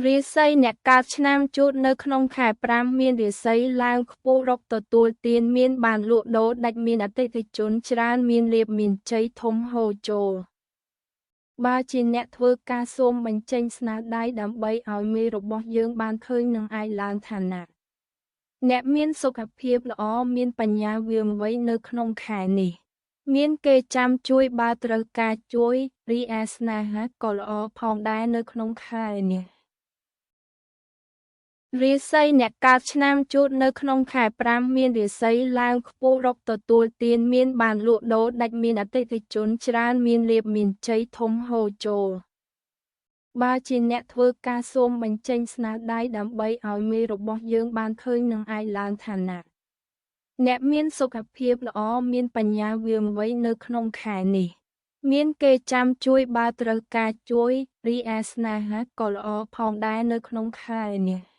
រាសីអ្នកកើតឆ្នាំជូតនៅក្នុងខែ5មានរាសីឡើងខ្ពស់រកទទួលទានមានបានលក់ដូរដាច់មានអតិថិជនច្រើនមានលាភមានជ័យធំហូរចូលបើជាអ្នកធ្វើការសូមបញ្ចេញស្នាដៃដើម្បីឲ្យមេរបស់យើងបានឃើញនឹងអាចឡើងឋានៈអ្នកមានសុខភាពល្អមានបញ្ញាវាងវៃនៅក្នុងខែនេះមានគេចាំជួយបើត្រូវការជួយរីឯស្នេហាក៏ល្អផងដែរនៅក្នុងខែនេះរាសីអ្នកកើតឆ្នាំជូតនៅក្នុងខែ5មានរាសីឡើងខ្ពស់រកទទួលទានមានបានលក់ដូរដាច់មានអតិថិជនច្រើនមានលាភមានជ័យធំហូរចូលបើជាអ្នកធ្វើការសូមបញ្ចេញស្នាដៃដើម្បីឲ្យមេរបស់យើងបានឃើញនឹងអាចឡើងឋានៈអ្នកមានសុខភាពល្អមានបញ្ញាវាងវៃនៅក្នុងខែនេះមានគេចាំជួយបើត្រូវការជួយរីឯស្នេហាក៏ល្អផងដែរនៅក្នុងខែនេះ